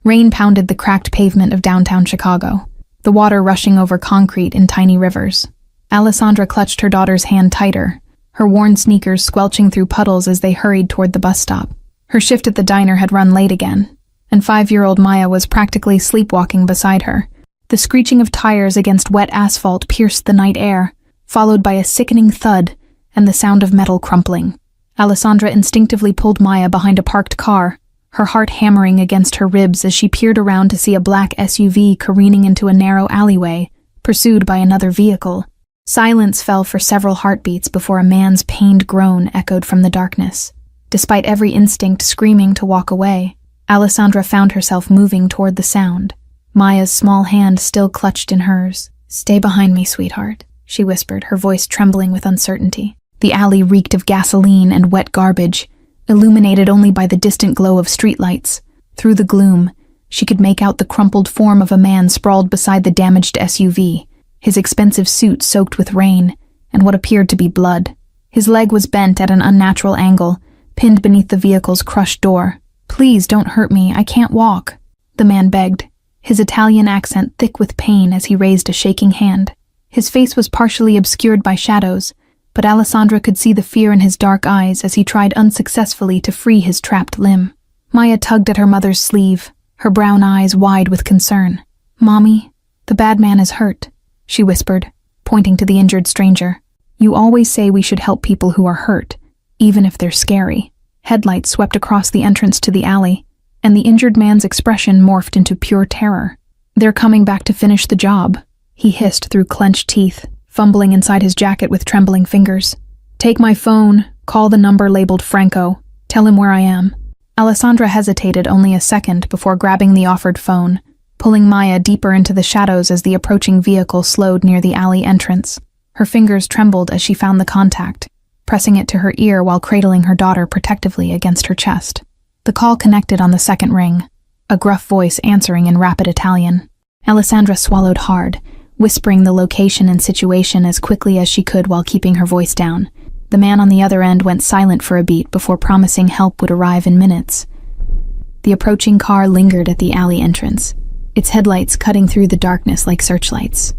Rain pounded the cracked pavement of downtown Chicago, the water rushing over concrete in tiny rivers. Alessandra clutched her daughter's hand tighter, her worn sneakers squelching through puddles as they hurried toward the bus stop. Her shift at the diner had run late again, and 5-year-old Maya was practically sleepwalking beside her. The screeching of tires against wet asphalt pierced the night air, followed by a sickening thud and the sound of metal crumpling. Alessandra instinctively pulled Maya behind a parked car, her heart hammering against her ribs as she peered around to see a black SUV careening into a narrow alleyway, pursued by another vehicle. Silence fell for several heartbeats before a man's pained groan echoed from the darkness. Despite every instinct screaming to walk away, Alessandra found herself moving toward the sound, Maya's small hand still clutched in hers. "Stay behind me, sweetheart," she whispered, her voice trembling with uncertainty. The alley reeked of gasoline and wet garbage, illuminated only by the distant glow of streetlights. Through the gloom, she could make out the crumpled form of a man sprawled beside the damaged SUV, his expensive suit soaked with rain and what appeared to be blood. His leg was bent at an unnatural angle, pinned beneath the vehicle's crushed door. "Please don't hurt me, I can't walk," the man begged, his Italian accent thick with pain as he raised a shaking hand. His face was partially obscured by shadows, but Alessandra could see the fear in his dark eyes as he tried unsuccessfully to free his trapped limb. Maya tugged at her mother's sleeve, her brown eyes wide with concern. "Mommy, the bad man is hurt," she whispered, pointing to the injured stranger. "You always say we should help people who are hurt, even if they're scary." Headlights swept across the entrance to the alley, and the injured man's expression morphed into pure terror. "They're coming back to finish the job," he hissed through clenched teeth, fumbling inside his jacket with trembling fingers. "Take my phone, call the number labeled Franco, tell him where I am." Alessandra hesitated only a second before grabbing the offered phone, pulling Maya deeper into the shadows as the approaching vehicle slowed near the alley entrance. Her fingers trembled as she found the contact, pressing it to her ear while cradling her daughter protectively against her chest. The call connected on the second ring, a gruff voice answering in rapid Italian. Alessandra swallowed hard, whispering the location and situation as quickly as she could while keeping her voice down. The man on the other end went silent for a beat before promising help would arrive in minutes. The approaching car lingered at the alley entrance, its headlights cutting through the darkness like searchlights.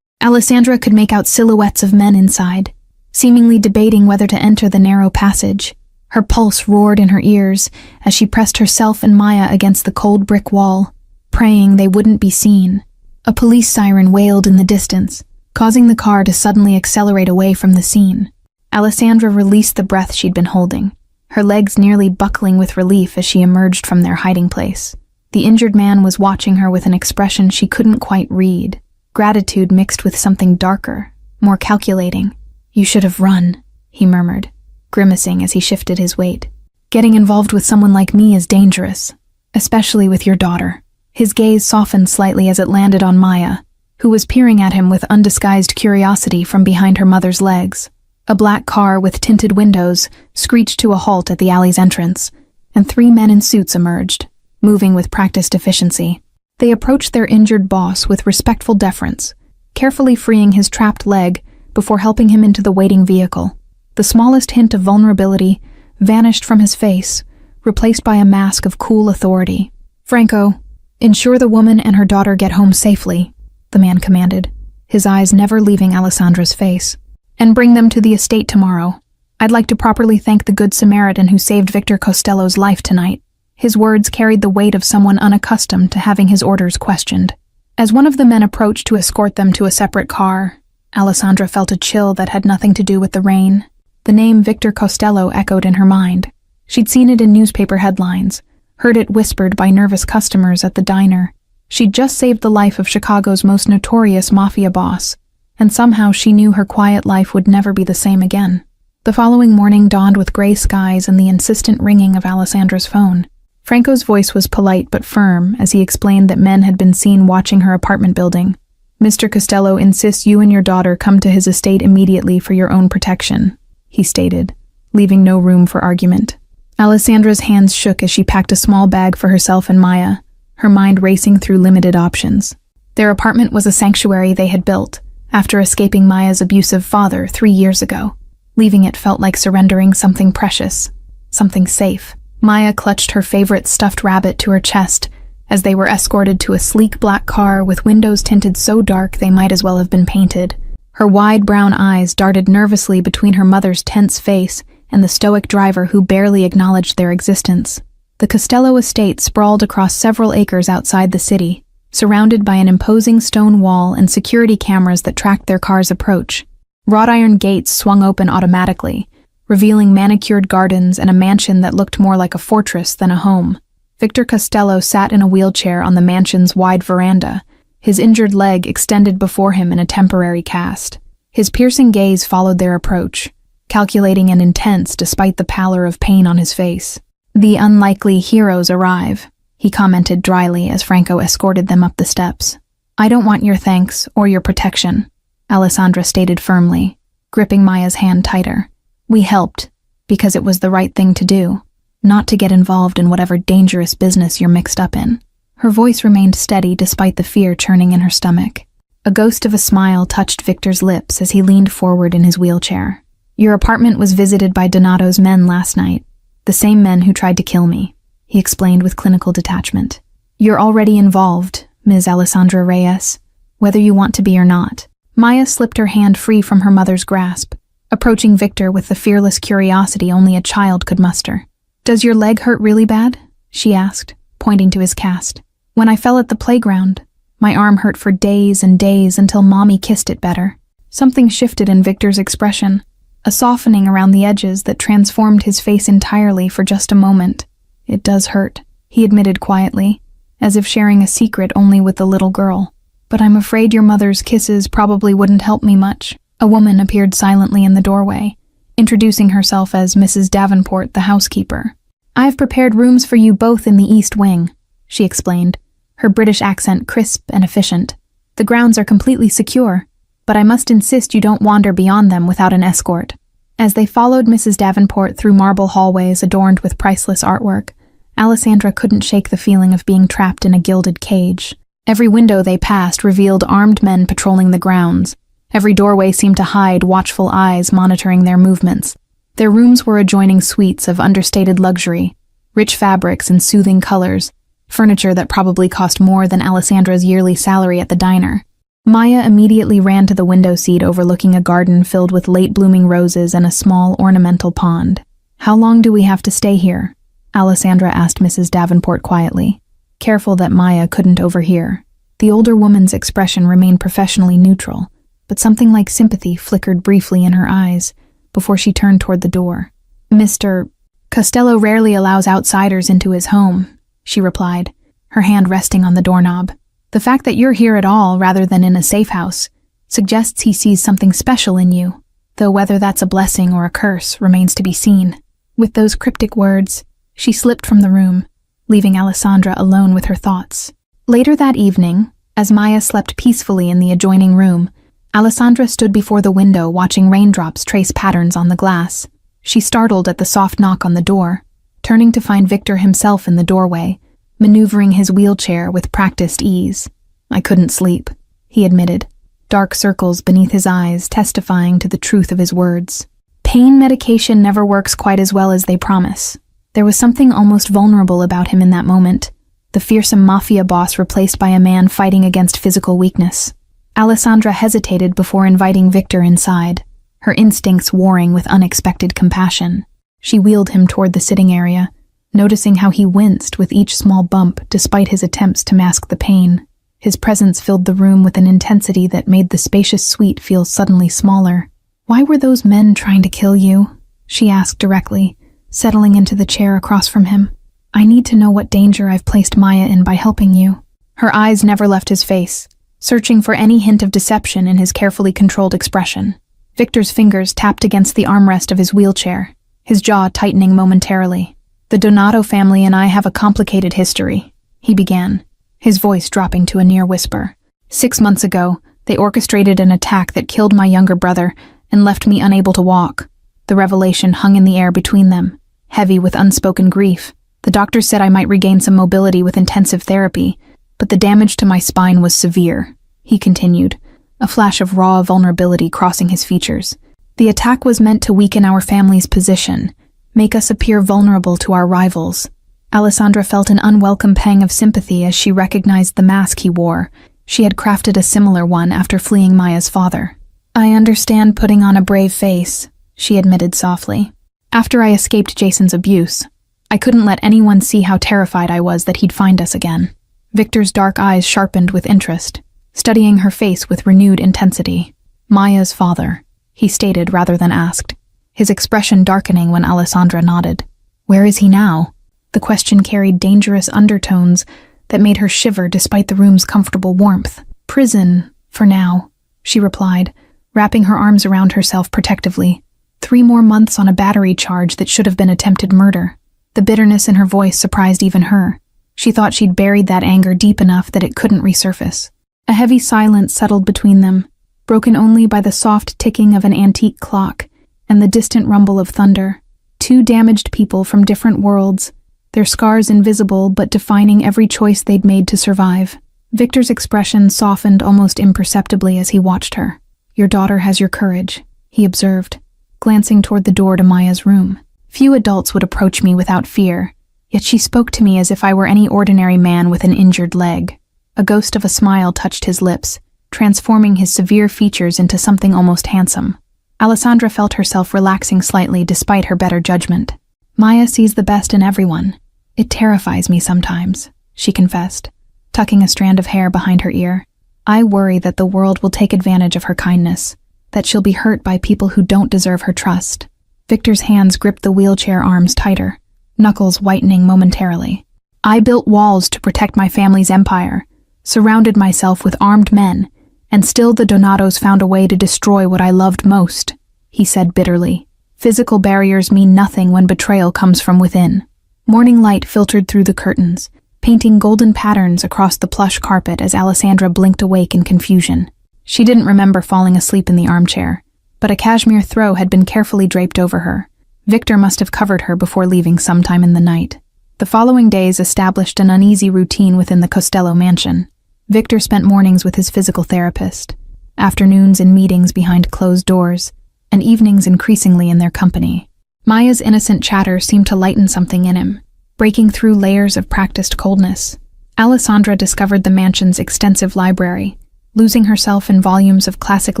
Alessandra could make out silhouettes of men inside, seemingly debating whether to enter the narrow passage. Her pulse roared in her ears as she pressed herself and Maya against the cold brick wall, praying they wouldn't be seen. A police siren wailed in the distance, causing the car to suddenly accelerate away from the scene. Alessandra released the breath she'd been holding, her legs nearly buckling with relief as she emerged from their hiding place. The injured man was watching her with an expression she couldn't quite read, gratitude mixed with something darker, more calculating. "You should have run," he murmured, grimacing as he shifted his weight. "Getting involved with someone like me is dangerous, especially with your daughter." His gaze softened slightly as it landed on Maya, who was peering at him with undisguised curiosity from behind her mother's legs. A black car with tinted windows screeched to a halt at the alley's entrance, and 3 men in suits emerged, moving with practiced efficiency. They approached their injured boss with respectful deference, carefully freeing his trapped leg before helping him into the waiting vehicle. The smallest hint of vulnerability vanished from his face, replaced by a mask of cool authority. "Franco, ensure the woman and her daughter get home safely," the man commanded, his eyes never leaving Alessandra's face. "And bring them to the estate tomorrow. I'd like to properly thank the Good Samaritan who saved Victor Costello's life tonight." His words carried the weight of someone unaccustomed to having his orders questioned. As one of the men approached to escort them to a separate car, Alessandra felt a chill that had nothing to do with the rain. The name Victor Costello echoed in her mind. She'd seen it in newspaper headlines, heard it whispered by nervous customers at the diner. She'd just saved the life of Chicago's most notorious mafia boss, and somehow she knew her quiet life would never be the same again. The following morning dawned with gray skies and the insistent ringing of Alessandra's phone. Franco's voice was polite but firm as he explained that men had been seen watching her apartment building. "Mr. Costello insists you and your daughter come to his estate immediately for your own protection," he stated, leaving no room for argument. Alessandra's hands shook as she packed a small bag for herself and Maya, her mind racing through limited options. Their apartment was a sanctuary they had built after escaping Maya's abusive father 3 years ago. Leaving it felt like surrendering something precious, something safe. Maya clutched her favorite stuffed rabbit to her chest, as they were escorted to a sleek black car with windows tinted so dark they might as well have been painted. Her wide brown eyes darted nervously between her mother's tense face and the stoic driver who barely acknowledged their existence. The Costello estate sprawled across several acres outside the city, surrounded by an imposing stone wall and security cameras that tracked their car's approach. Wrought iron gates swung open automatically, revealing manicured gardens and a mansion that looked more like a fortress than a home. Victor Costello sat in a wheelchair on the mansion's wide veranda, his injured leg extended before him in a temporary cast. His piercing gaze followed their approach, calculating and intense despite the pallor of pain on his face. "The unlikely heroes arrive," he commented dryly as Franco escorted them up the steps. "I don't want your thanks or your protection," Alessandra stated firmly, gripping Maya's hand tighter. "We helped because it was the right thing to do, not to get involved in whatever dangerous business you're mixed up in." Her voice remained steady despite the fear churning in her stomach. A ghost of a smile touched Victor's lips as he leaned forward in his wheelchair. "Your apartment was visited by Donato's men last night, the same men who tried to kill me," he explained with clinical detachment. "You're already involved, Ms. Alessandra Reyes, whether you want to be or not." Maya slipped her hand free from her mother's grasp, approaching Victor with the fearless curiosity only a child could muster. "Does your leg hurt really bad?" she asked, pointing to his cast. "When I fell at the playground, my arm hurt for days and days until Mommy kissed it better." Something shifted in Victor's expression, a softening around the edges that transformed his face entirely for just a moment. "It does hurt," he admitted quietly, as if sharing a secret only with the little girl. "But I'm afraid your mother's kisses probably wouldn't help me much." A woman appeared silently in the doorway, introducing herself as Mrs. Davenport, the housekeeper. "I've prepared rooms for you both in the East Wing," she explained, her British accent crisp and efficient. "The grounds are completely secure, but I must insist you don't wander beyond them without an escort." As they followed Mrs. Davenport through marble hallways adorned with priceless artwork, Alessandra couldn't shake the feeling of being trapped in a gilded cage. Every window they passed revealed armed men patrolling the grounds. Every doorway seemed to hide watchful eyes monitoring their movements. Their rooms were adjoining suites of understated luxury, rich fabrics and soothing colors, furniture that probably cost more than Alessandra's yearly salary at the diner. Maya immediately ran to the window seat overlooking a garden filled with late-blooming roses and a small ornamental pond. "How long do we have to stay here?" Alessandra asked Mrs. Davenport quietly, careful that Maya couldn't overhear. The older woman's expression remained professionally neutral, but something like sympathy flickered briefly in her eyes before she turned toward the door. "Mr. Costello rarely allows outsiders into his home," she replied, her hand resting on the doorknob. "The fact that you're here at all rather than in a safe house suggests he sees something special in you, though whether that's a blessing or a curse remains to be seen." With those cryptic words, she slipped from the room, leaving Alessandra alone with her thoughts. Later that evening, as Maya slept peacefully in the adjoining room, Alessandra stood before the window watching raindrops trace patterns on the glass. She startled at the soft knock on the door, turning to find Victor himself in the doorway, maneuvering his wheelchair with practiced ease. "I couldn't sleep," he admitted, dark circles beneath his eyes testifying to the truth of his words. Pain medication never works quite as well as they promise. There was something almost vulnerable about him in that moment, the fearsome mafia boss replaced by a man fighting against physical weakness. Alessandra hesitated before inviting Victor inside, her instincts warring with unexpected compassion. She wheeled him toward the sitting area, noticing how he winced with each small bump despite his attempts to mask the pain. His presence filled the room with an intensity that made the spacious suite feel suddenly smaller. "Why were those men trying to kill you?" she asked directly, settling into the chair across from him. "I need to know what danger I've placed Maya in by helping you." Her eyes never left his face, searching for any hint of deception in his carefully controlled expression. Victor's fingers tapped against the armrest of his wheelchair, his jaw tightening momentarily. "The Donato family and I have a complicated history," he began, his voice dropping to a near whisper. 6 months ago, they orchestrated an attack that killed my younger brother and left me unable to walk. The revelation hung in the air between them, heavy with unspoken grief. The doctor said I might regain some mobility with intensive therapy, but the damage to my spine was severe, he continued, a flash of raw vulnerability crossing his features. The attack was meant to weaken our family's position, make us appear vulnerable to our rivals. Alessandra felt an unwelcome pang of sympathy as she recognized the mask he wore. She had crafted a similar one after fleeing Maya's father. "I understand putting on a brave face," she admitted softly. "After I escaped Jason's abuse, I couldn't let anyone see how terrified I was that he'd find us again." Victor's dark eyes sharpened with interest, studying her face with renewed intensity. "Maya's father," he stated rather than asked, his expression darkening when Alessandra nodded. "Where is he now?" The question carried dangerous undertones that made her shiver despite the room's comfortable warmth. "Prison, for now," she replied, wrapping her arms around herself protectively. 3 more months on a battery charge that should have been attempted murder. The bitterness in her voice surprised even her. She thought she'd buried that anger deep enough that it couldn't resurface. A heavy silence settled between them, broken only by the soft ticking of an antique clock and the distant rumble of thunder. 2 damaged people from different worlds, their scars invisible but defining every choice they'd made to survive. Victor's expression softened almost imperceptibly as he watched her. "Your daughter has your courage," he observed, glancing toward the door to Maya's room. "Few adults would approach me without fear, yet she spoke to me as if I were any ordinary man with an injured leg." A ghost of a smile touched his lips, transforming his severe features into something almost handsome. Alessandra felt herself relaxing slightly despite her better judgment. "Maya sees the best in everyone. It terrifies me sometimes," she confessed, tucking a strand of hair behind her ear. "I worry that the world will take advantage of her kindness, that she'll be hurt by people who don't deserve her trust." Victor's hands gripped the wheelchair arms tighter, knuckles whitening momentarily. "I built walls to protect my family's empire, surrounded myself with armed men, and still the Donatos found a way to destroy what I loved most," he said bitterly. "Physical barriers mean nothing when betrayal comes from within." Morning light filtered through the curtains, painting golden patterns across the plush carpet as Alessandra blinked awake in confusion. She didn't remember falling asleep in the armchair, but a cashmere throw had been carefully draped over her. Victor must have covered her before leaving sometime in the night. The following days established an uneasy routine within the Costello mansion. Victor spent mornings with his physical therapist, afternoons in meetings behind closed doors, and evenings increasingly in their company. Maya's innocent chatter seemed to lighten something in him, breaking through layers of practiced coldness. Alessandra discovered the mansion's extensive library, losing herself in volumes of classic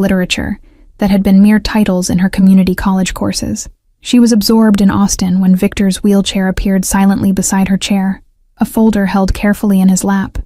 literature that had been mere titles in her community college courses. She was absorbed in Austin when Victor's wheelchair appeared silently beside her chair, a folder held carefully in his lap.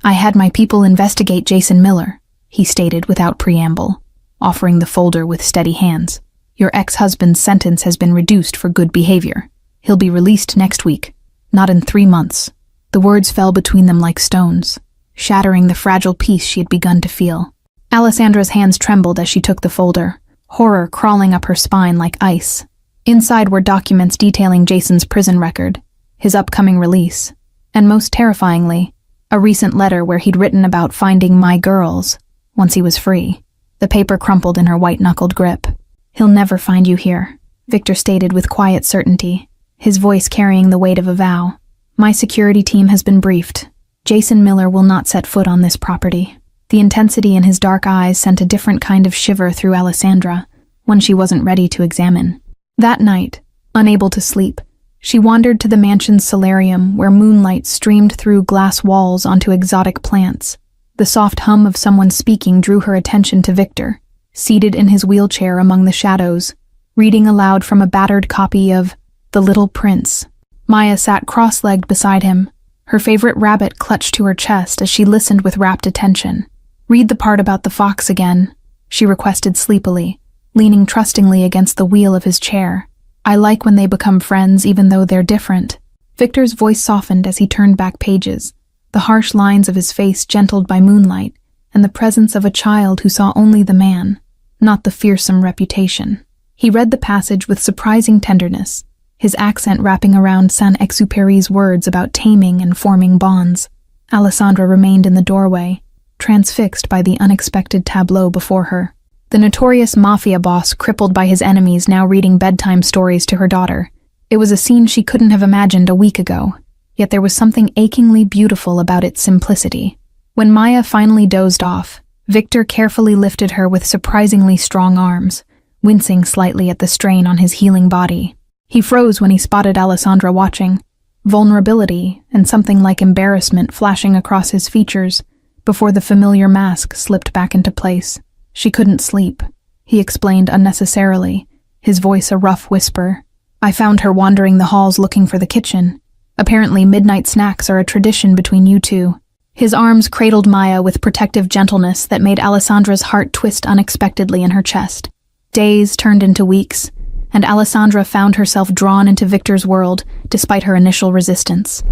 "I had my people investigate Jason Miller," he stated without preamble, offering the folder with steady hands. "Your ex-husband's sentence has been reduced for good behavior. He'll be released next week, not in 3 months." The words fell between them like stones, shattering the fragile peace she had begun to feel. Alessandra's hands trembled as she took the folder, horror crawling up her spine like ice. Inside were documents detailing Jason's prison record, his upcoming release, and most terrifyingly, a recent letter where he'd written about finding my girls once he was free. The paper crumpled in her white-knuckled grip. "He'll never find you here," Victor stated with quiet certainty, his voice carrying the weight of a vow. "My security team has been briefed. Jason Miller will not set foot on this property." The intensity in his dark eyes sent a different kind of shiver through Alessandra, one she wasn't ready to examine. That night, unable to sleep, she wandered to the mansion's solarium where moonlight streamed through glass walls onto exotic plants. The soft hum of someone speaking drew her attention to Victor, seated in his wheelchair among the shadows, reading aloud from a battered copy of The Little Prince. Maya sat cross-legged beside him, her favorite rabbit clutched to her chest as she listened with rapt attention. "Read the part about the fox again," she requested sleepily, leaning trustingly against the wheel of his chair. "I like when they become friends even though they're different." Victor's voice softened as he turned back pages, the harsh lines of his face gentled by moonlight, and the presence of a child who saw only the man, not the fearsome reputation. He read the passage with surprising tenderness, his accent wrapping around Saint-Exupéry's words about taming and forming bonds. Alessandra remained in the doorway, transfixed by the unexpected tableau before her. The notorious MAFIA boss crippled by his enemies now reading bedtime stories to her daughter. It was a scene she couldn't have imagined a week ago, yet there was something achingly beautiful about its simplicity. When Maya finally dozed off, Victor carefully lifted her with surprisingly strong arms, wincing slightly at the strain on his healing body. He froze when he spotted Alessandra watching, vulnerability and something like embarrassment flashing across his features before the familiar mask slipped back into place. She couldn't sleep, he explained unnecessarily, his voice a rough whisper. I found her wandering the halls looking for the kitchen. Apparently midnight snacks are a tradition between you two. His arms cradled Maya with protective gentleness that made Alessandra's heart twist unexpectedly in her chest. Days turned into weeks, and Alessandra found herself drawn into Victor's world despite her initial resistance.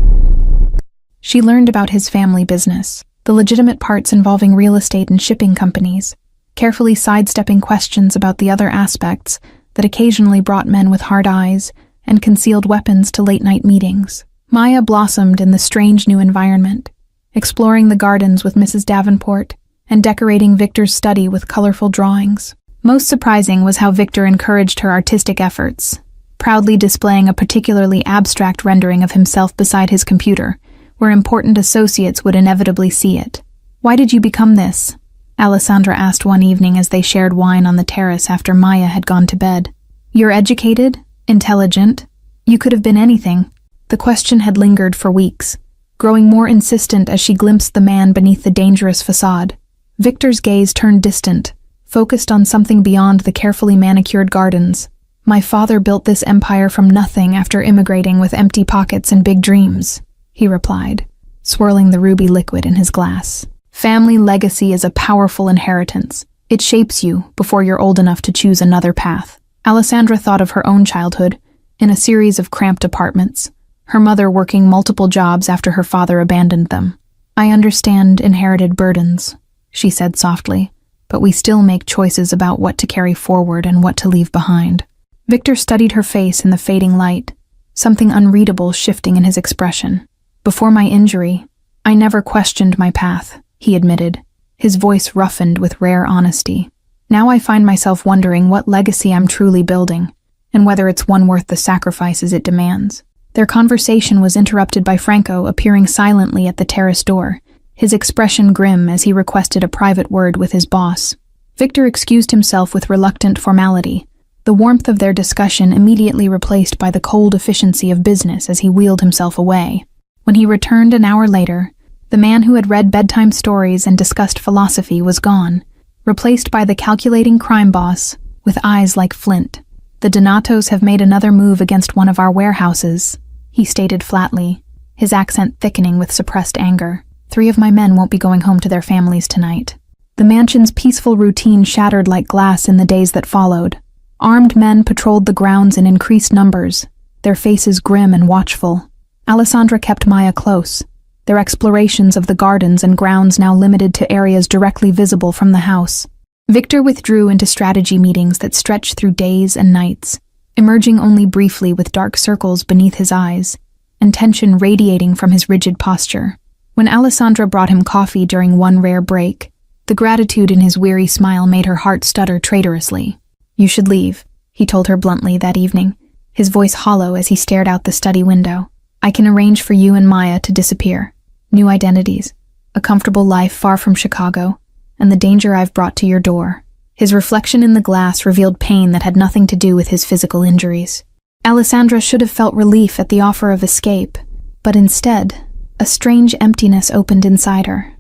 She learned about his family business, the legitimate parts involving real estate and shipping companies, carefully sidestepping questions about the other aspects that occasionally brought men with hard eyes and concealed weapons to late-night meetings. Maya blossomed in the strange new environment, exploring the gardens with Mrs. Davenport and decorating Victor's study with colorful drawings. Most surprising was how Victor encouraged her artistic efforts, proudly displaying a particularly abstract rendering of himself beside his computer, where important associates would inevitably see it. "Why did you become this?" Alessandra asked one evening as they shared wine on the terrace after Maya had gone to bed. "You're educated, intelligent. You could have been anything." The question had lingered for weeks, growing more insistent as she glimpsed the man beneath the dangerous facade. Victor's gaze turned distant, focused on something beyond the carefully manicured gardens. "My father built this empire from nothing after immigrating with empty pockets and big dreams," he replied, swirling the ruby liquid in his glass. "Family legacy is a powerful inheritance. It shapes you before you're old enough to choose another path." Alessandra thought of her own childhood, in a series of cramped apartments, her mother working multiple jobs after her father abandoned them. "I understand inherited burdens," she said softly, "but we still make choices about what to carry forward and what to leave behind." Victor studied her face in the fading light, something unreadable shifting in his expression. "Before my injury, I never questioned my path," he admitted, his voice roughened with rare honesty. "Now I find myself wondering what legacy I'm truly building, and whether it's one worth the sacrifices it demands." Their conversation was interrupted by Franco appearing silently at the terrace door, his expression grim as he requested a private word with his boss. Victor excused himself with reluctant formality, the warmth of their discussion immediately replaced by the cold efficiency of business as he wheeled himself away. When he returned an hour later, the man who had read bedtime stories and discussed philosophy was gone, replaced by the calculating crime boss with eyes like flint. "The Donatos have made another move against one of our warehouses," he stated flatly, his accent thickening with suppressed anger. "3 of my men won't be going home to their families tonight." The mansion's peaceful routine shattered like glass in the days that followed. Armed men patrolled the grounds in increased numbers, their faces grim and watchful. Alessandra kept Maya close, their explorations of the gardens and grounds now limited to areas directly visible from the house. Victor withdrew into strategy meetings that stretched through days and nights, emerging only briefly with dark circles beneath his eyes, and tension radiating from his rigid posture. When Alessandra brought him coffee during one rare break, the gratitude in his weary smile made her heart stutter traitorously. "You should leave," he told her bluntly that evening, his voice hollow as he stared out the study window. "I can arrange for you and Maya to disappear. New identities, a comfortable life far from Chicago, and the danger I've brought to your door." His reflection in the glass revealed pain that had nothing to do with his physical injuries. Alessandra should have felt relief at the offer of escape, but instead, a strange emptiness opened inside her.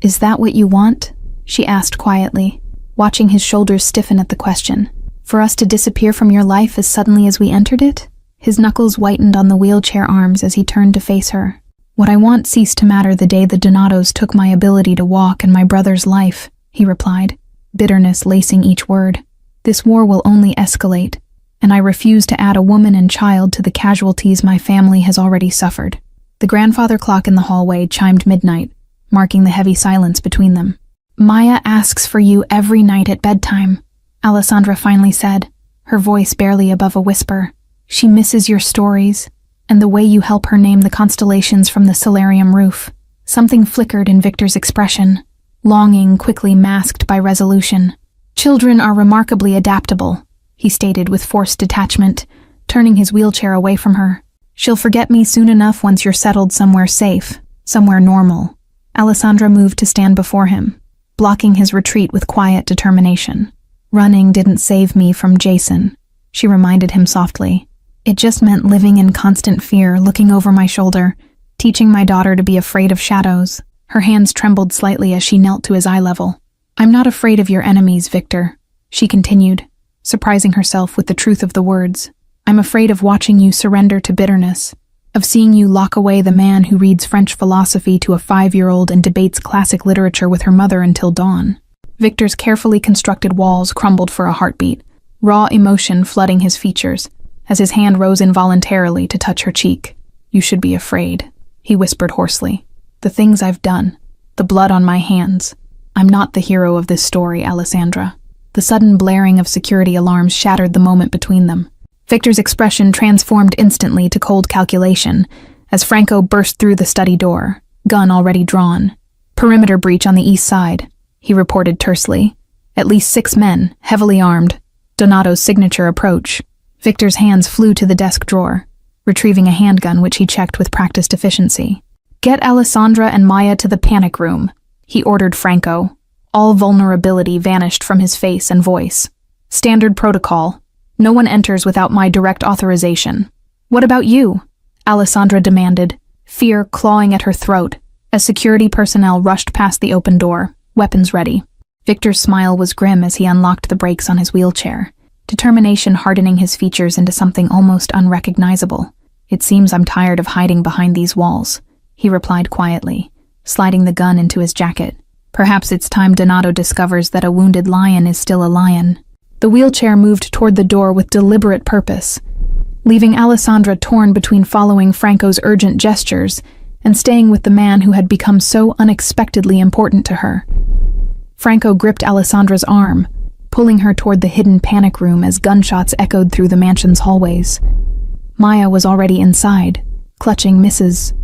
"Is that what you want?" she asked quietly, watching his shoulders stiffen at the question. "For us to disappear from your life as suddenly as we entered it?" His knuckles whitened on the wheelchair arms as he turned to face her. "What I want ceased to matter the day the Donatos took my ability to walk and my brother's life," he replied, bitterness lacing each word. "This war will only escalate, and I refuse to add a woman and child to the casualties my family has already suffered." The grandfather clock in the hallway chimed midnight, marking the heavy silence between them. "Maya asks for you every night at bedtime," Alessandra finally said, her voice barely above a whisper. "She misses your stories, and the way you help her name the constellations from the solarium roof." Something flickered in Victor's expression, longing quickly masked by resolution. "Children are remarkably adaptable," he stated with forced detachment, turning his wheelchair away from her. "She'll forget me soon enough once you're settled somewhere safe, somewhere normal." Alessandra moved to stand before him, blocking his retreat with quiet determination. "Running didn't save me from Jason," she reminded him softly, It just meant living in constant fear, looking over my shoulder, teaching my daughter to be afraid of shadows. Her hands trembled slightly as she knelt to his eye level. I'm not afraid of your enemies, Victor, she continued, surprising herself with the truth of the words. I'm afraid of watching you surrender to bitterness, of seeing you lock away the man who reads French philosophy to a 5-year-old and debates classic literature with her mother until dawn. Victor's carefully constructed walls crumbled for a heartbeat, raw emotion flooding his features, as his hand rose involuntarily to touch her cheek. You should be afraid, he whispered hoarsely. The things I've done, the blood on my hands. I'm not the hero of this story, Alessandra. The sudden blaring of security alarms shattered the moment between them. Victor's expression transformed instantly to cold calculation as Franco burst through the study door, gun already drawn. Perimeter breach on the east side, he reported tersely. At least 6 men, heavily armed. Donato's signature approach. Victor's hands flew to the desk drawer, retrieving a handgun which he checked with practiced efficiency. Get Alessandra and Maya to the panic room, he ordered Franco. All vulnerability vanished from his face and voice. Standard protocol. No one enters without my direct authorization. What about you? Alessandra demanded, fear clawing at her throat, as security personnel rushed past the open door, weapons ready. Victor's smile was grim as he unlocked the brakes on his wheelchair, determination hardening his features into something almost unrecognizable. It seems I'm tired of hiding behind these walls, he replied quietly, sliding the gun into his jacket. Perhaps it's time Donato discovers that a wounded lion is still a lion. The wheelchair moved toward the door with deliberate purpose, leaving Alessandra torn between following Franco's urgent gestures and staying with the man who had become so unexpectedly important to her. Franco gripped Alessandra's arm, pulling her toward the hidden panic room as gunshots echoed through the mansion's hallways. Maya was already inside, clutching Mrs.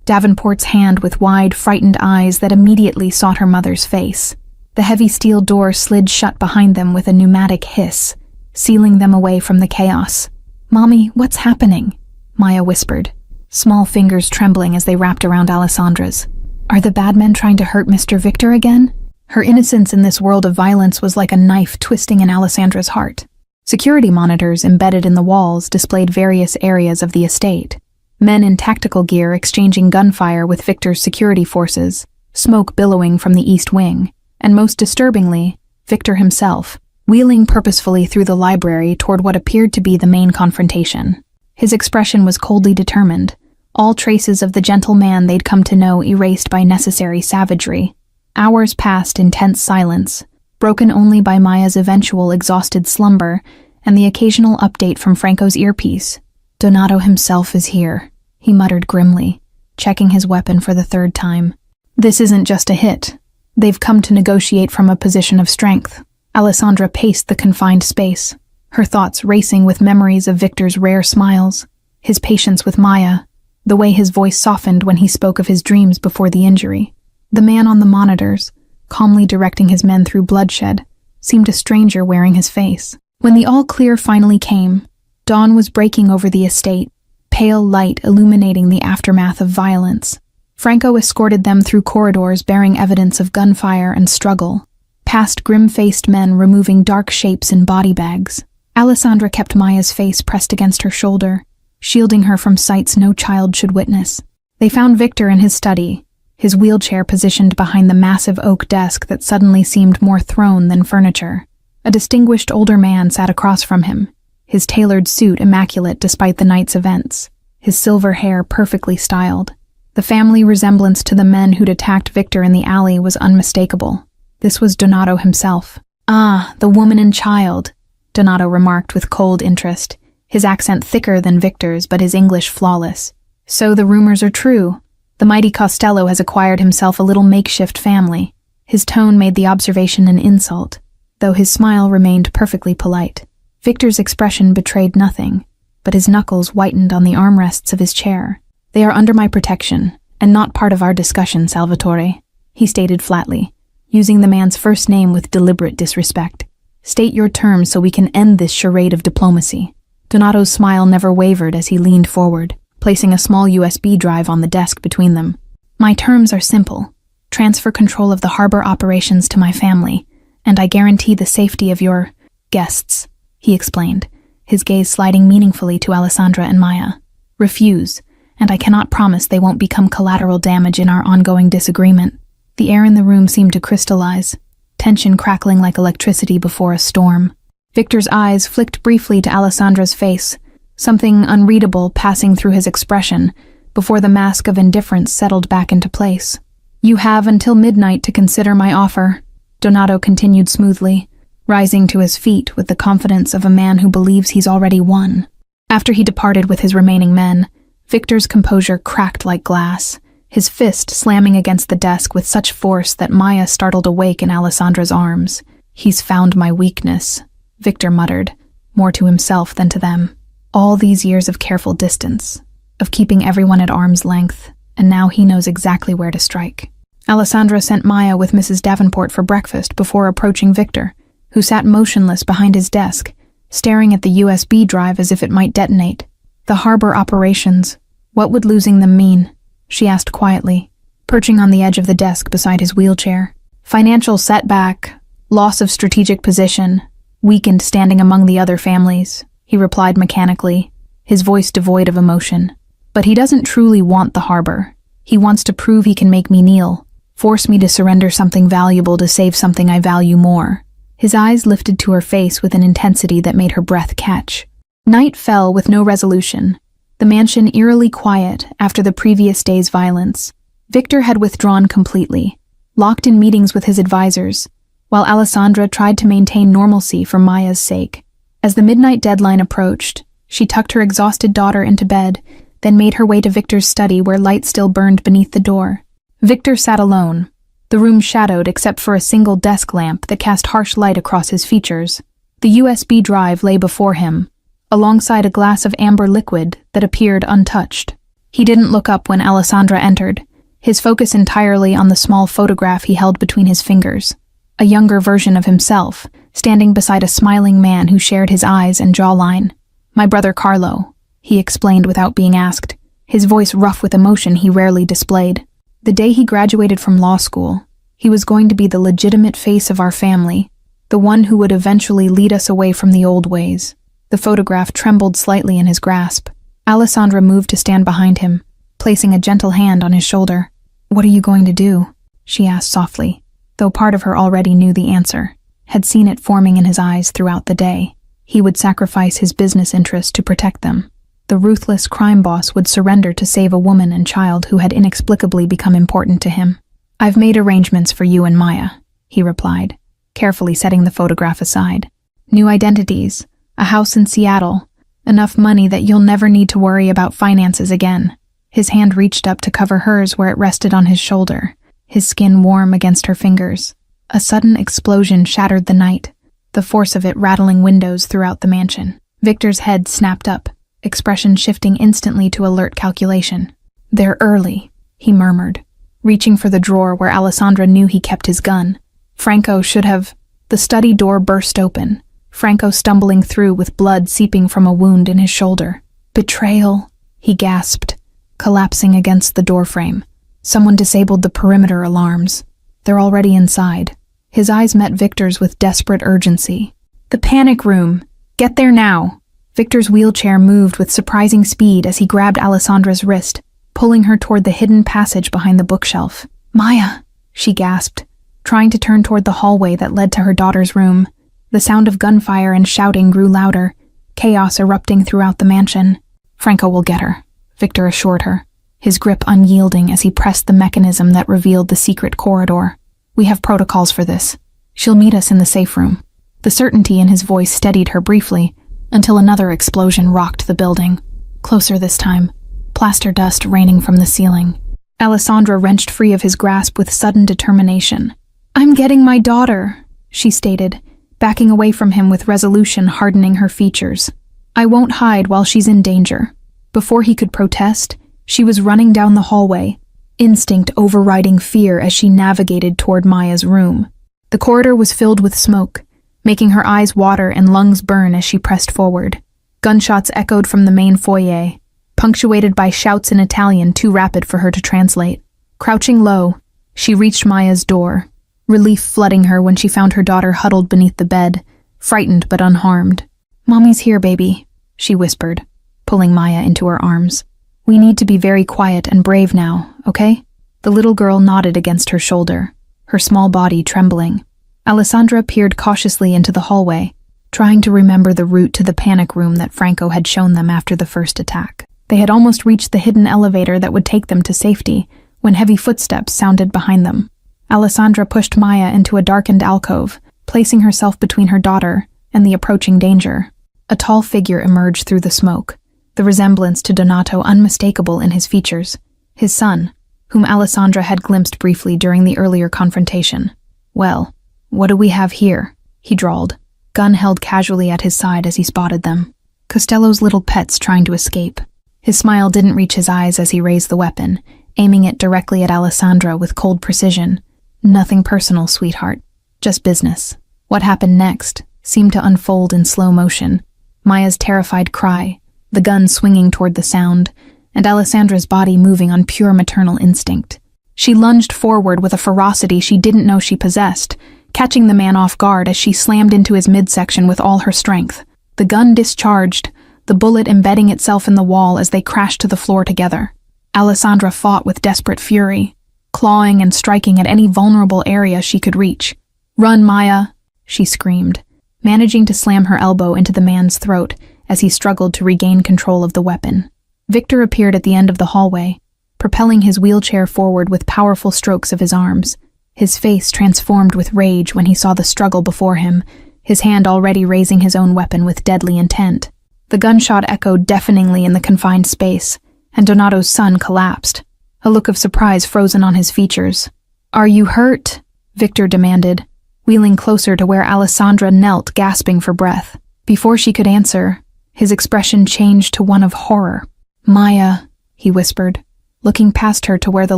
Davenport's hand with wide, frightened eyes that immediately sought her mother's face. The heavy steel door slid shut behind them with a pneumatic hiss, sealing them away from the chaos. Mommy, what's happening? Maya whispered, small fingers trembling as they wrapped around Alessandra's. Are the bad men trying to hurt Mr. Victor again? Her innocence in this world of violence was like a knife twisting in Alessandra's heart. Security monitors embedded in the walls displayed various areas of the estate. Men in tactical gear exchanging gunfire with Victor's security forces, smoke billowing from the east wing, and most disturbingly, Victor himself, wheeling purposefully through the library toward what appeared to be the main confrontation. His expression was coldly determined, all traces of the gentle man they'd come to know erased by necessary savagery. Hours passed in tense silence, broken only by Maya's eventual exhausted slumber and the occasional update from Franco's earpiece. Donato himself is here, he muttered grimly, checking his weapon for the 3rd time. This isn't just a hit. They've come to negotiate from a position of strength. Alessandra paced the confined space, her thoughts racing with memories of Victor's rare smiles, his patience with Maya, the way his voice softened when he spoke of his dreams before the injury. The man on the monitors, calmly directing his men through bloodshed, seemed a stranger wearing his face. When the all-clear finally came, dawn was breaking over the estate, pale light illuminating the aftermath of violence. Franco escorted them through corridors bearing evidence of gunfire and struggle, past grim-faced men removing dark shapes in body bags. Alessandra kept Maya's face pressed against her shoulder, shielding her from sights no child should witness. They found Victor in his study, his wheelchair positioned behind the massive oak desk that suddenly seemed more throne than furniture. A distinguished older man sat across from him, his tailored suit immaculate despite the night's events, his silver hair perfectly styled. The family resemblance to the men who'd attacked Victor in the alley was unmistakable. This was Donato himself. Ah, the woman and child, Donato remarked with cold interest, his accent thicker than Victor's but his English flawless. So the rumors are true. The mighty Costello has acquired himself a little makeshift family. His tone made the observation an insult, though his smile remained perfectly polite. Victor's expression betrayed nothing, but his knuckles whitened on the armrests of his chair. They are under my protection, and not part of our discussion, Salvatore, he stated flatly, using the man's first name with deliberate disrespect. State your terms so we can end this charade of diplomacy. Donato's smile never wavered as he leaned forward, placing a small USB drive on the desk between them. My terms are simple. Transfer control of the harbor operations to my family, and I guarantee the safety of your guests, he explained, his gaze sliding meaningfully to Alessandra and Maya. "Refuse, and I cannot promise they won't become collateral damage in our ongoing disagreement." The air in the room seemed to crystallize, tension crackling like electricity before a storm. Victor's eyes flicked briefly to Alessandra's face, something unreadable passing through his expression, before the mask of indifference settled back into place. "You have until midnight to consider my offer," Donato continued smoothly, rising to his feet with the confidence of a man who believes he's already won. After he departed with his remaining men, Victor's composure cracked like glass, his fist slamming against the desk with such force that Maya startled awake in Alessandra's arms. "He's found my weakness," Victor muttered, more to himself than to them. All these years of careful distance, of keeping everyone at arm's length, and now he knows exactly where to strike. Alessandra sent Maya with Mrs. Davenport for breakfast before approaching Victor, who sat motionless behind his desk, staring at the USB drive as if it might detonate. "The harbor operations, what would losing them mean?" she asked quietly, perching on the edge of the desk beside his wheelchair. "Financial setback, loss of strategic position, weakened standing among the other families," he replied mechanically, his voice devoid of emotion. "But he doesn't truly want the harbor. He wants to prove he can make me kneel, force me to surrender something valuable to save something I value more." His eyes lifted to her face with an intensity that made her breath catch. Night fell with no resolution, the mansion eerily quiet after the previous day's violence. Victor had withdrawn completely, locked in meetings with his advisors, while Alessandra tried to maintain normalcy for Maya's sake. As the midnight deadline approached, she tucked her exhausted daughter into bed, then made her way to Victor's study where light still burned beneath the door. Victor sat alone, the room shadowed except for a single desk lamp that cast harsh light across his features. The USB drive lay before him, alongside a glass of amber liquid that appeared untouched. He didn't look up when Alessandra entered, his focus entirely on the small photograph he held between his fingers. A younger version of himself, standing beside a smiling man who shared his eyes and jawline. "My brother Carlo," he explained without being asked, his voice rough with emotion he rarely displayed. "The day he graduated from law school, he was going to be the legitimate face of our family, the one who would eventually lead us away from the old ways." The photograph trembled slightly in his grasp. Alessandra moved to stand behind him, placing a gentle hand on his shoulder. "What are you going to do?" she asked softly, though part of her already knew the answer, had seen it forming in his eyes throughout the day. He would sacrifice his business interests to protect them. The ruthless crime boss would surrender to save a woman and child who had inexplicably become important to him. "I've made arrangements for you and Maya," he replied, carefully setting the photograph aside. "New identities, a house in Seattle, enough money that you'll never need to worry about finances again." His hand reached up to cover hers where it rested on his shoulder, his skin warm against her fingers. A sudden explosion shattered the night, the force of it rattling windows throughout the mansion. Victor's head snapped up, expression shifting instantly to alert calculation. "They're early," he murmured, reaching for the drawer where Alessandra knew he kept his gun. Franco should have... The study door burst open, Franco stumbling through with blood seeping from a wound in his shoulder. "Betrayal," he gasped, collapsing against the doorframe. Someone disabled the perimeter alarms. They're already inside. His eyes met Victor's with desperate urgency. "The panic room! Get there now!" Victor's wheelchair moved with surprising speed as he grabbed Alessandra's wrist, pulling her toward the hidden passage behind the bookshelf. "Maya!" she gasped, trying to turn toward the hallway that led to her daughter's room. The sound of gunfire and shouting grew louder, chaos erupting throughout the mansion. "Franco will get her," Victor assured her, his grip unyielding as he pressed the mechanism that revealed the secret corridor. "We have protocols for this. She'll meet us in the safe room." The certainty in his voice steadied her briefly, until another explosion rocked the building. Closer this time, plaster dust raining from the ceiling. Alessandra wrenched free of his grasp with sudden determination. "I'm getting my daughter," she stated, backing away from him with resolution hardening her features. "I won't hide while she's in danger." Before he could protest, she was running down the hallway, instinct overriding fear as she navigated toward Maya's room. The corridor was filled with smoke, making her eyes water and lungs burn as she pressed forward. Gunshots echoed from the main foyer, punctuated by shouts in Italian too rapid for her to translate. Crouching low, she reached Maya's door, relief flooding her when she found her daughter huddled beneath the bed, frightened but unharmed. "Mommy's here, baby," she whispered, pulling Maya into her arms. "We need to be very quiet and brave now, okay?" The little girl nodded against her shoulder, her small body trembling. Alessandra peered cautiously into the hallway, trying to remember the route to the panic room that Franco had shown them after the first attack. They had almost reached the hidden elevator that would take them to safety when heavy footsteps sounded behind them. Alessandra pushed Maya into a darkened alcove, placing herself between her daughter and the approaching danger. A tall figure emerged through the smoke, the resemblance to Donato unmistakable in his features, his son, whom Alessandra had glimpsed briefly during the earlier confrontation. "Well, what do we have here?" he drawled, gun held casually at his side as he spotted them. Costello's little pets trying to escape. His smile didn't reach his eyes as he raised the weapon, aiming it directly at Alessandra with cold precision. "Nothing personal, sweetheart. Just business." What happened next seemed to unfold in slow motion. Maya's terrified cry, the gun swinging toward the sound, and Alessandra's body moving on pure maternal instinct. She lunged forward with a ferocity she didn't know she possessed, catching the man off guard as she slammed into his midsection with all her strength. The gun discharged, the bullet embedding itself in the wall as they crashed to the floor together. Alessandra fought with desperate fury, clawing and striking at any vulnerable area she could reach. "Run, Maya!" she screamed, managing to slam her elbow into the man's throat as he struggled to regain control of the weapon. Victor appeared at the end of the hallway, propelling his wheelchair forward with powerful strokes of his arms. His face transformed with rage when he saw the struggle before him, his hand already raising his own weapon with deadly intent. The gunshot echoed deafeningly in the confined space, and Donato's son collapsed, a look of surprise frozen on his features. "Are you hurt?" Victor demanded, wheeling closer to where Alessandra knelt, gasping for breath. Before she could answer, his expression changed to one of horror. "Maya," he whispered, looking past her to where the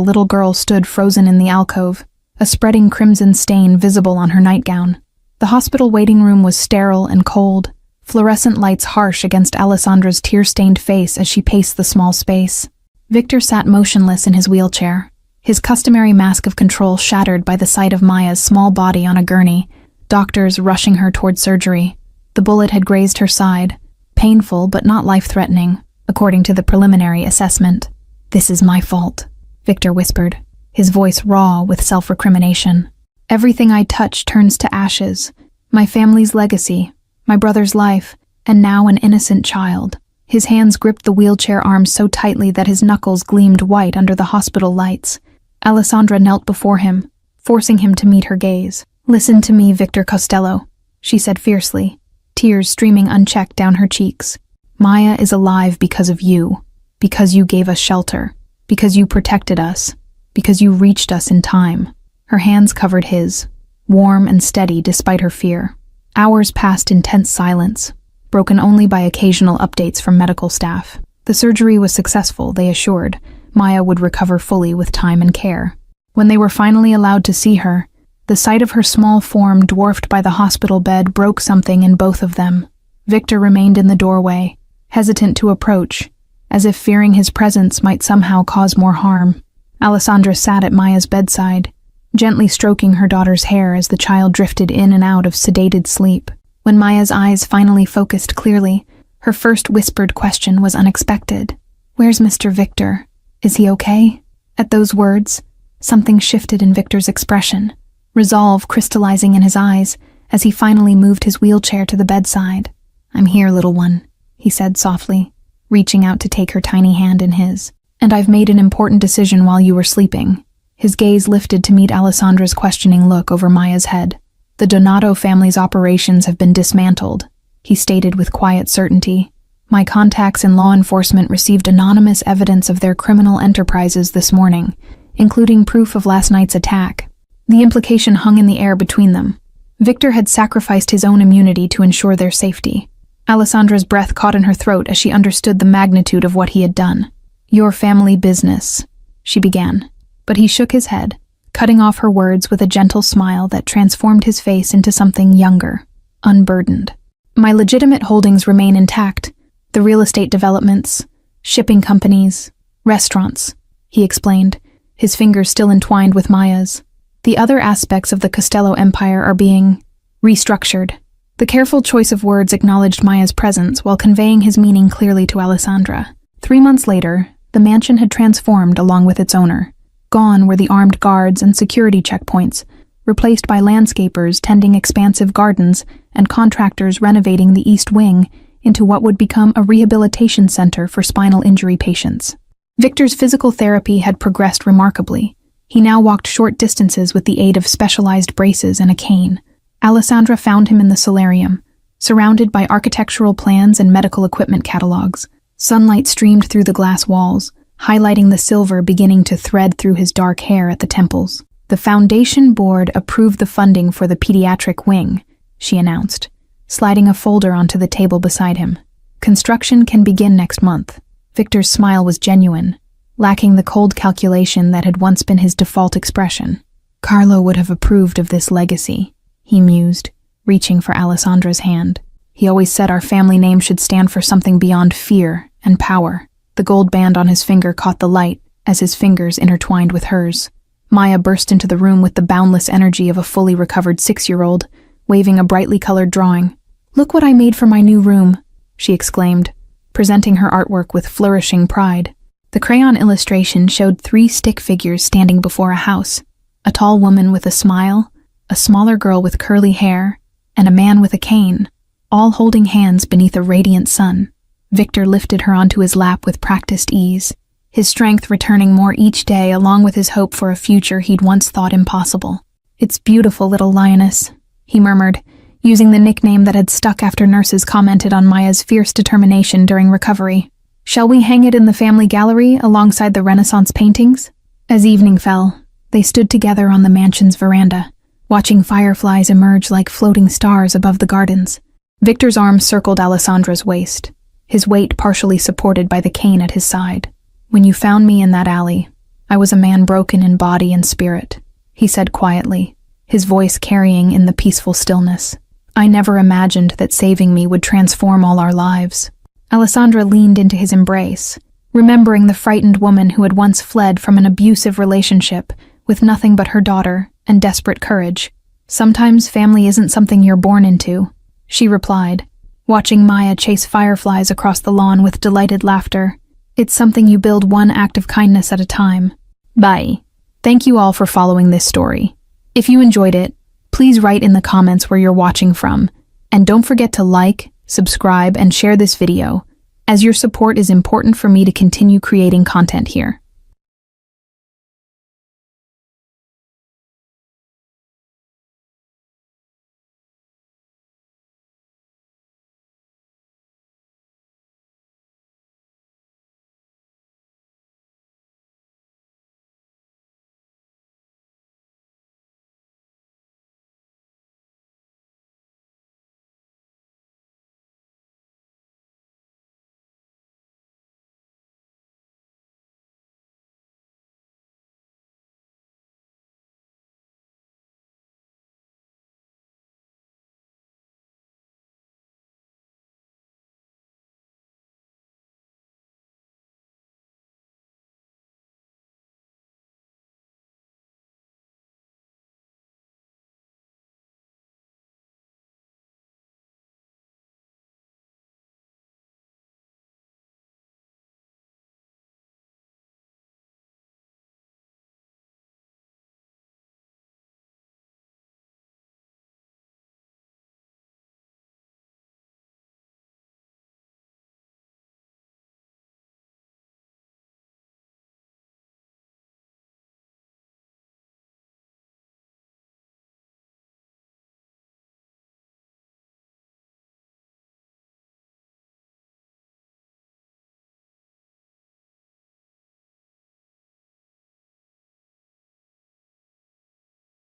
little girl stood frozen in the alcove, a spreading crimson stain visible on her nightgown. The hospital waiting room was sterile and cold, fluorescent lights harsh against Alessandra's tear-stained face as she paced the small space. Victor sat motionless in his wheelchair, his customary mask of control shattered by the sight of Maya's small body on a gurney, doctors rushing her toward surgery. The bullet had grazed her side, painful but not life-threatening, according to the preliminary assessment. "This is my fault," Victor whispered, his voice raw with self-recrimination. "Everything I touch turns to ashes. My family's legacy, my brother's life, and now an innocent child." His hands gripped the wheelchair arms so tightly that his knuckles gleamed white under the hospital lights. Alessandra knelt before him, forcing him to meet her gaze. "Listen to me, Victor Costello," she said fiercely, tears streaming unchecked down her cheeks. "Maya is alive because of you, because you gave us shelter, because you protected us, because you reached us in time." Her hands covered his, warm and steady despite her fear. Hours passed in tense silence, broken only by occasional updates from medical staff. The surgery was successful, they assured. Maya would recover fully with time and care. When they were finally allowed to see her, the sight of her small form dwarfed by the hospital bed broke something in both of them. Victor remained in the doorway, hesitant to approach, as if fearing his presence might somehow cause more harm. Alessandra sat at Maya's bedside, gently stroking her daughter's hair as the child drifted in and out of sedated sleep. When Maya's eyes finally focused clearly, her first whispered question was unexpected. "Where's Mr. Victor? Is he okay?" At those words, something shifted in Victor's expression, resolve crystallizing in his eyes as he finally moved his wheelchair to the bedside. "I'm here, little one," he said softly, reaching out to take her tiny hand in his. "And I've made an important decision while you were sleeping." His gaze lifted to meet Alessandra's questioning look over Maya's head. "The Donato family's operations have been dismantled," he stated with quiet certainty. "My contacts in law enforcement received anonymous evidence of their criminal enterprises this morning, including proof of last night's attack." The implication hung in the air between them. Victor had sacrificed his own immunity to ensure their safety. Alessandra's breath caught in her throat as she understood the magnitude of what he had done. "Your family business," she began, but he shook his head, cutting off her words with a gentle smile that transformed his face into something younger, unburdened. "My legitimate holdings remain intact. The real estate developments, shipping companies, restaurants," he explained, his fingers still entwined with Maya's. "The other aspects of the Costello empire are being restructured." The careful choice of words acknowledged Maya's presence while conveying his meaning clearly to Alessandra. 3 months later, the mansion had transformed along with its owner. Gone were the armed guards and security checkpoints, replaced by landscapers tending expansive gardens and contractors renovating the East Wing into what would become a rehabilitation center for spinal injury patients. Victor's physical therapy had progressed remarkably. He now walked short distances with the aid of specialized braces and a cane. Alessandra found him in the solarium, surrounded by architectural plans and medical equipment catalogs. Sunlight streamed through the glass walls, highlighting the silver beginning to thread through his dark hair at the temples. "The Foundation Board approved the funding for the pediatric wing," she announced, sliding a folder onto the table beside him. "Construction can begin next month." Victor's smile was genuine, lacking the cold calculation that had once been his default expression. Carlo would have approved of this legacy, he mused, reaching for Alessandra's hand. He always said our family name should stand for something beyond fear and power. The gold band on his finger caught the light as his fingers intertwined with hers. Maya burst into the room with the boundless energy of a fully recovered 6-year-old, waving a brightly colored drawing. "Look what I made for my new room," she exclaimed, presenting her artwork with flourishing pride. The crayon illustration showed 3 stick figures standing before a house: a tall woman with a smile, a smaller girl with curly hair, and a man with a cane, all holding hands beneath a radiant sun. Victor lifted her onto his lap with practiced ease, his strength returning more each day along with his hope for a future he'd once thought impossible. "It's beautiful, little lioness," he murmured, using the nickname that had stuck after nurses commented on Maya's fierce determination during recovery. "Shall we hang it in the family gallery alongside the Renaissance paintings?" As evening fell, they stood together on the mansion's veranda, watching fireflies emerge like floating stars above the gardens. Victor's arm circled Alessandra's waist, his weight partially supported by the cane at his side. "When you found me in that alley, I was a man broken in body and spirit," he said quietly, his voice carrying in the peaceful stillness. "I never imagined that saving me would transform all our lives." Alessandra leaned into his embrace, remembering the frightened woman who had once fled from an abusive relationship with nothing but her daughter and desperate courage. "Sometimes family isn't something you're born into," she replied, watching Maya chase fireflies across the lawn with delighted laughter. "It's something you build one act of kindness at a time." Bye. Thank you all for following this story. If you enjoyed it, please write in the comments where you're watching from, and don't forget to like, subscribe, and share this video, as your support is important for me to continue creating content here.